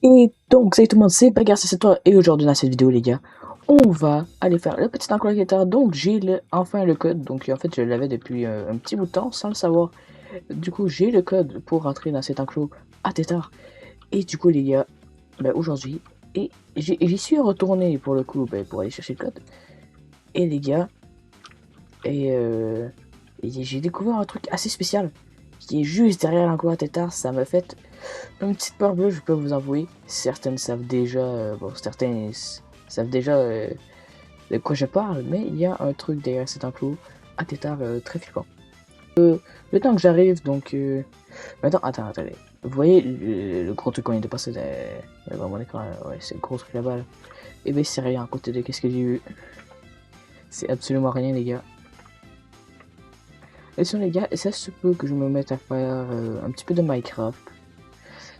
Et donc, salut tout le monde, c'est Bagarre, c'est toi, et aujourd'hui dans cette vidéo, les gars, on va aller faire le petit enclos guitare. Donc, j'ai enfin le code, donc en fait, je l'avais depuis un petit bout de temps sans le savoir. Du coup, j'ai le code pour rentrer dans cet enclos à Tétard. Et du coup, les gars, ben, aujourd'hui, et j'y suis retourné pour le coup, ben, pour aller chercher le code. Et les gars, et, euh, et j'ai découvert un truc assez spécial qui est juste derrière l'enclos à Tétard. Ça m'a fait une petite peur bleue, je peux vous avouer. Certaines savent déjà, bon, certains savent déjà de quoi je parle, mais il y a un truc derrière cet enclos à tétard très flippant. Le temps que j'arrive, donc. Attends, attendez. Vous voyez le gros truc qu'on vient de passer devant mon écran, ouais, c'est le gros truc là-bas. Là. Et ben c'est rien à côté de qu'est-ce que j'ai vu. C'est absolument rien, les gars. Et sinon, les gars, ça se peut que je me mette à faire un petit peu de Minecraft.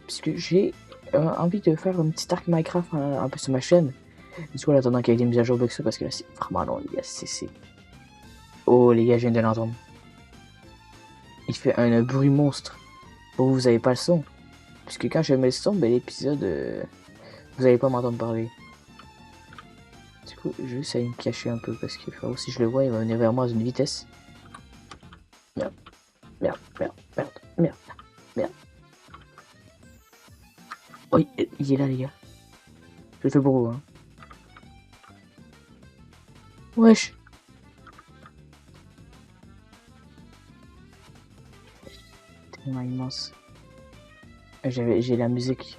Puisque j'ai envie de faire un petit arc Minecraft un peu sur ma chaîne. Du coup, en attendant qu'il y ait des mises à jour Bexo, parce que là, c'est vraiment long, les gars. Oh, les gars, je viens de l'entendre. Il fait un bruit monstre. Bon, vous avez pas le son. Puisque quand je mets le son, ben, l'épisode, vous allez pas m'entendre parler. Du coup, je vais essayer de me cacher un peu, parce que si je le vois, il va venir vers moi à une vitesse. Merde, merde, merde, merde, merde, merde. Oh, il est là, les gars. Je le fais pour vous, hein. Wesh. Tellement immense. J'ai la musique.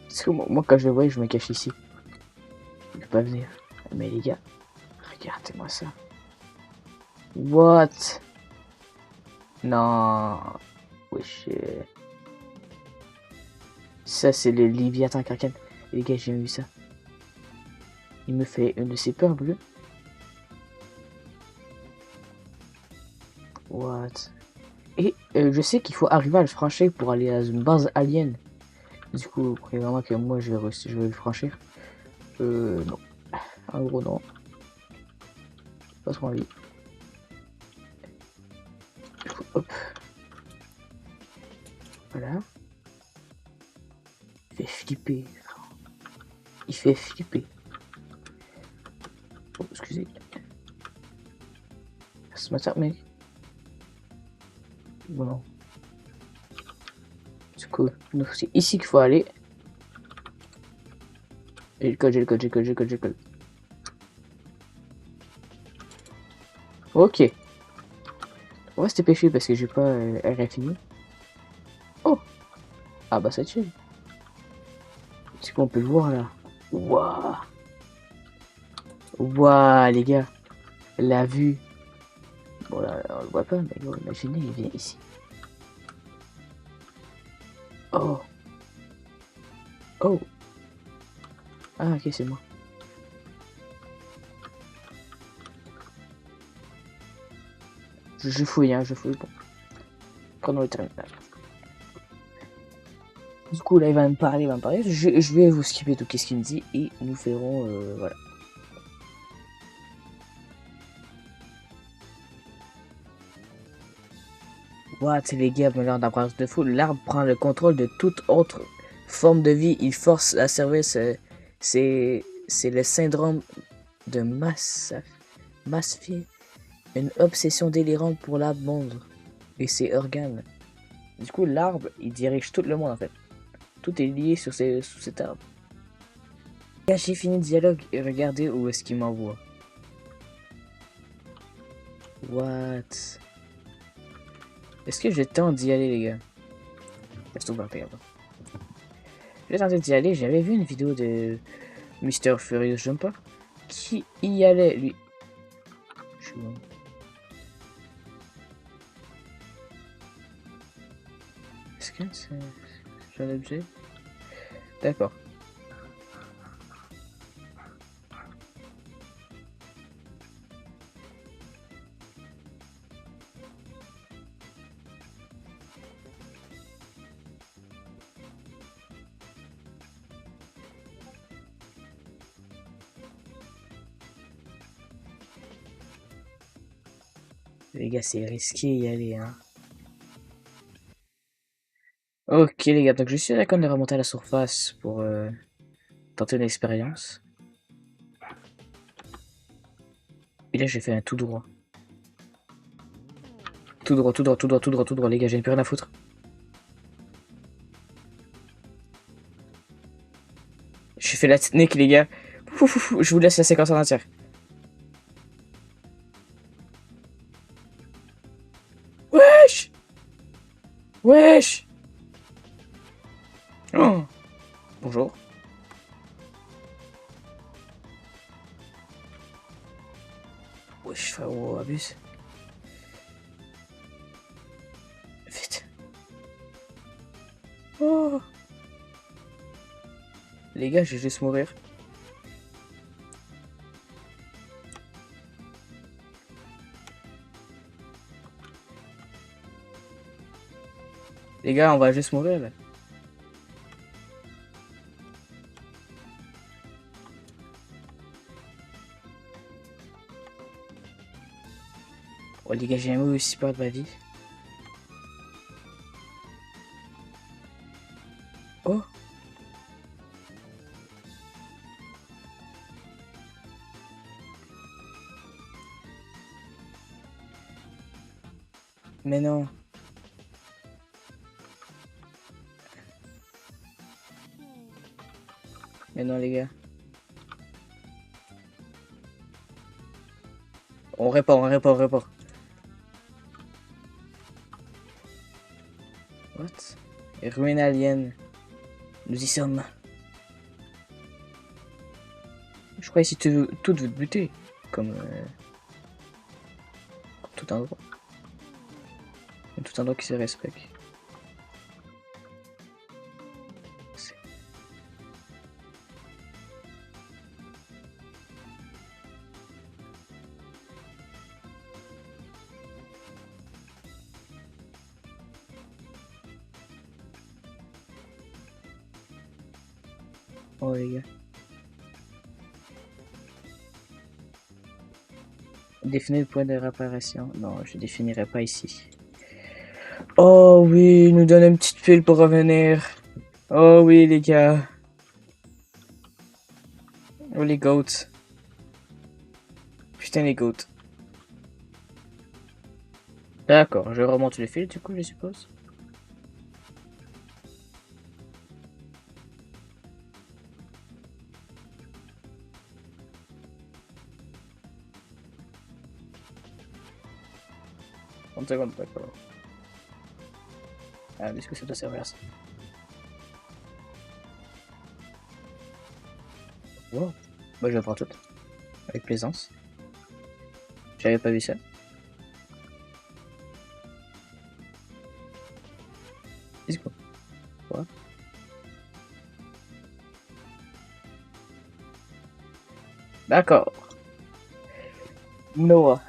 Parce que moi, quand je le vois, je me cache ici. Il peut pas venir. Mais les gars, regardez-moi ça. What? Non. Wesh. Ça, c'est le Léviathan Kraken. Les gars, j'ai vu ça. Il me fait une de ses peurs bleues. What? Et je sais qu'il faut arriver à le franchir pour aller à une base alien. Du coup, vous croyez vraiment que moi, je vais le franchir? Non. En gros, non. Pas trop envie. Du coup, hop. Voilà. Il fait flipper. Il fait flipper. Oh, excusez. Ce matin, mec. Bon. Du coup, c'est ici qu'il faut aller. J'ai le code, j'ai le code, j'ai le code, j'ai le code, j'ai le code. Ok. On va se dépêcher parce que j'ai pas RFI. Oh! Ah bah ça chill. C'est qu'on peut le voir là. Waouh! Waouh les gars. La vue. Bon là, on le voit pas, mais gros, imaginez, il vient ici. Oh! Oh! Ah ok, c'est moi. Je fouille, hein, je fouille. Bon. Prenons le terminal. Du coup là il va me parler, il va me parler. Je vais vous skipper tout ce qu'il me dit et nous ferons voilà. What les gars, me l'air d'apprendre de fou. L'arbre prend le contrôle de toute autre forme de vie. Il force la service. C'est le syndrome de Masfield. Une obsession délirante pour l'arbre monde et ses organes. Du coup, l'arbre, il dirige tout le monde en fait. Tout est lié sous cet arbre. J'ai fini le dialogue et regardez où est-ce qu'il m'envoie. What? Est-ce que j'ai le temps d'y aller, les gars? Reste ouvert, regarde. J'ai tenté d'y aller, j'avais vu une vidéo de Mister Furious Jumper qui y allait, lui. Je suis bon. Est-ce que c'est un objet? D'accord. Les gars, c'est risqué y aller, hein. Ok les gars, donc je suis d'accord de remonter à la surface pour tenter une expérience. Et là j'ai fait un tout droit. Tout droit, tout droit, tout droit, tout droit, tout droit, les gars, j'ai plus rien à foutre. J'ai fait la technique les gars. Je vous laisse la séquence en entière. Wesh! Wesh! Oh. Bonjour. Wesh, frérot, abuse. Vite. Oh. Les gars, je vais juste mourir. Les gars, on va juste mourir là. Oh les gars, j'ai jamais eu aussi peur de ma vie. Oh. Mais non. Mais non les gars. On répare, on répare, on répare. What? Ruine alien. Nous y sommes. Je crois ici tout veut te buter. Comme tout un droit. Comme tout un droit qui se respecte. Oh les gars. Définir le point de réparation. Non, je définirai pas ici. Oh oui, il nous donne une petite pile pour revenir. Oh oui les gars. Oh les goats. Putain les goats. D'accord, je remonte le fil du coup je suppose. En seconde, d'accord. Ah, est-ce que ça doit servir à ça? Wow. Bah je la prends toute. Avec plaisance. J'avais pas vu ça. Let's go. Quoi? D'accord. Noah.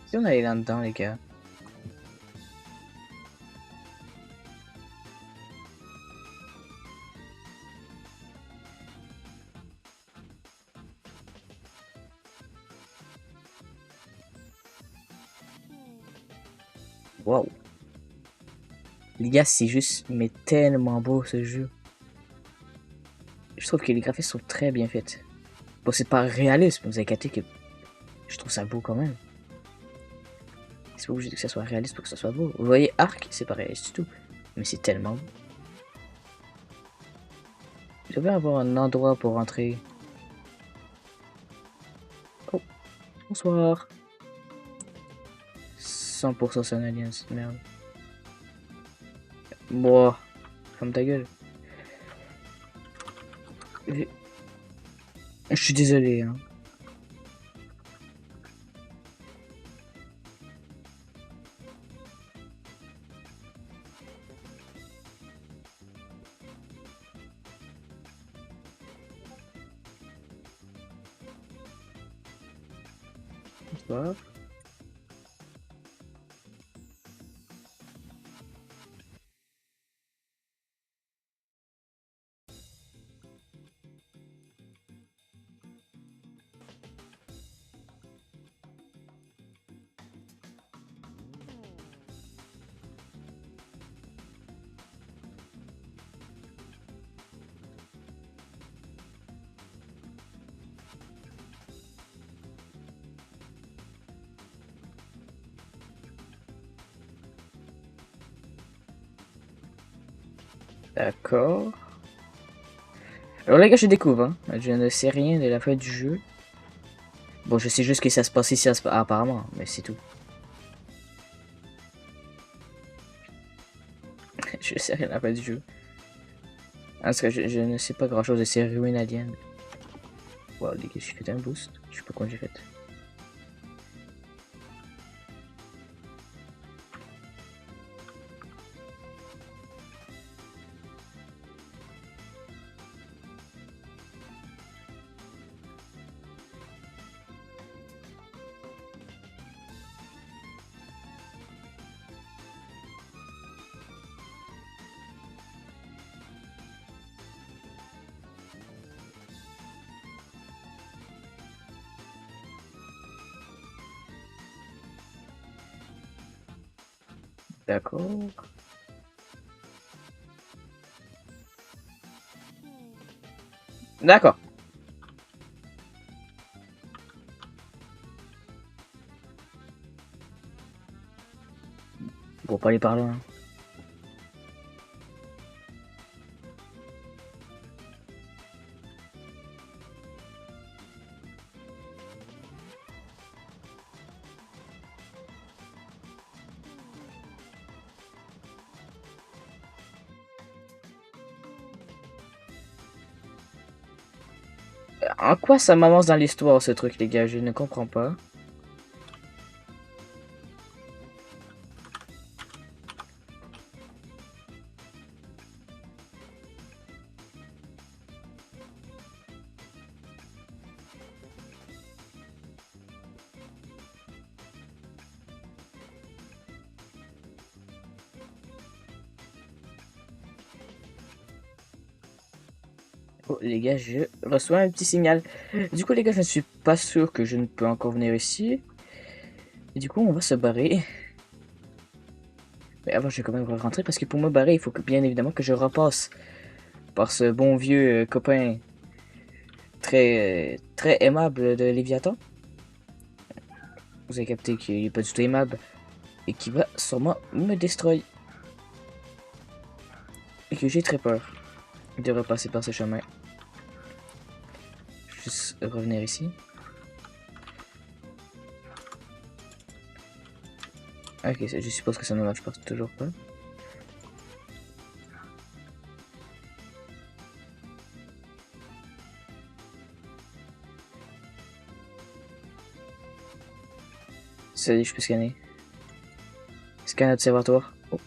Si on allait là-dedans les gars. Wow. Les gars, c'est juste mais tellement beau ce jeu. Je trouve que les graphismes sont très bien faits. Bon, c'est pas réaliste, mais vous avez capté que je trouve ça beau quand même. C'est pas obligé que ça soit réaliste pour que ça soit beau. Vous voyez, Arc, c'est pas réaliste du tout. Mais c'est tellement beau. Je devrais avoir un endroit pour rentrer. Oh, bonsoir. 100% c'est un alien, cette merde. Bon, ferme ta gueule. Je suis désolé, hein. Bonsoir. D'accord. Alors les gars, je découvre, hein. Je ne sais rien de la fin du jeu. Bon, je sais juste que ça se passe ici, apparemment, mais c'est tout. Je sais rien de la fin du jeu. Parce que je ne sais pas grand chose de ces ruines aliens. Wow, les gars, j'ai fait un boost. Je sais pas comment j'ai fait. D'accord. D'accord. Bon, pas aller par là. Hein. En quoi ça m'avance dans l'histoire, ce truc, les gars? Je ne comprends pas. Oh, les gars, je reçois un petit signal. Du coup, les gars, je ne suis pas sûr que je ne peux encore venir ici. Et du coup, on va se barrer. Mais avant, je vais quand même rentrer parce que pour me barrer, il faut que, bien évidemment que je repasse par ce bon vieux copain très aimable de Léviathan. Vous avez capté qu'il n'est pas du tout aimable et qui va sûrement me destroy. Et que j'ai très peur de repasser par ce chemin. Juste revenir ici. Ok, je suppose que ça ne marche pas toujours pas. Ça dit, je peux scanner. Scan observatoire. Oh.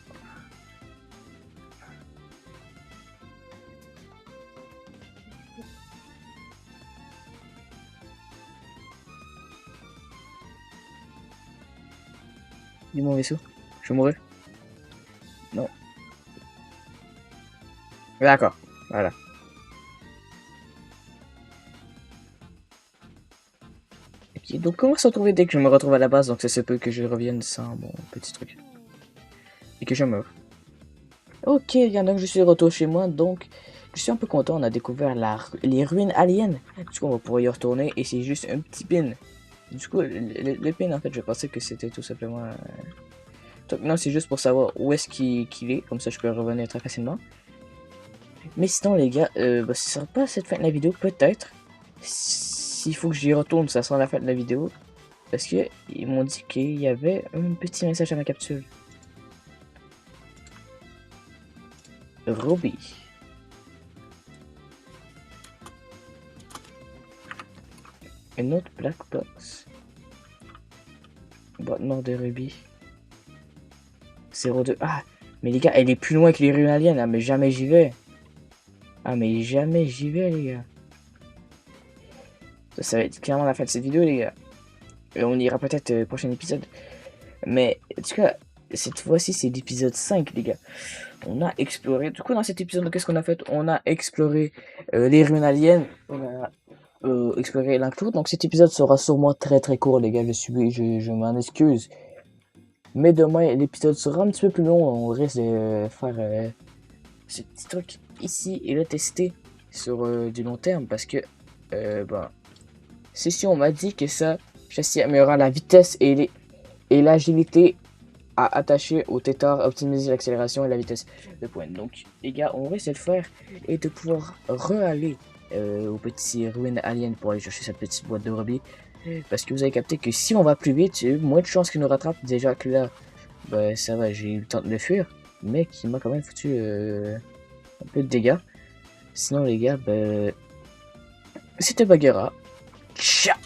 Dis mon vaisseau. Je vais mourir. Non. D'accord. Voilà. Ok, donc on va se retrouver dès que je me retrouve à la base. Donc ça se peut que je revienne sans mon petit truc. Et que je meure. Ok, bien donc je suis de retour chez moi. Donc je suis un peu content. On a découvert les ruines aliens. Du coup on va pouvoir y retourner. Et c'est juste un petit pin. Du coup le pin en fait je pensais que c'était tout simplement... Donc, non, c'est juste pour savoir où est-ce qu'il est. Comme ça je peux revenir très facilement. Mais sinon les gars, bah, ce sera pas cette fin de la vidéo, peut-être. S'il faut que j'y retourne, ça sera la fin de la vidéo. Parce que ils m'ont dit qu'il y avait un petit message à ma capsule. Ruby. Une autre black box. Boîte noire de Ruby. 02. Ah, mais les gars, elle est plus loin que les ruines aliens. Ah, mais jamais j'y vais. Ah, mais jamais j'y vais, les gars. Ça va être clairement la fin de cette vidéo, les gars. Et on ira peut-être au prochain épisode. Mais en tout cas, cette fois-ci, c'est l'épisode 5, les gars. On a exploré. Du coup, dans cet épisode, qu'est-ce qu'on a fait? On a exploré les ruines aliens. On a exploré l'enclos. Donc cet épisode sera sûrement très court, les gars. Je m'en excuse. Mais demain, l'épisode sera un petit peu plus long. On risque de faire ce petit truc ici et le tester sur du long terme. Parce que, ben, c'est si on m'a dit que ça, châssis améliorant la vitesse et l'agilité à attacher au tétard, optimiser l'accélération et la vitesse de pointe. Donc les gars, on va essayer de faire et de pouvoir re-aller au petit ruine alien pour aller chercher cette petite boîte de rubis. Parce que vous avez capté que si on va plus vite, il y a moins de chances qu'il nous rattrape. Déjà que là, ben ça va, j'ai eu le temps de le fuir. Mais qui m'a quand même foutu un peu de dégâts. Sinon les gars, ben c'était Bagheera. Ciao.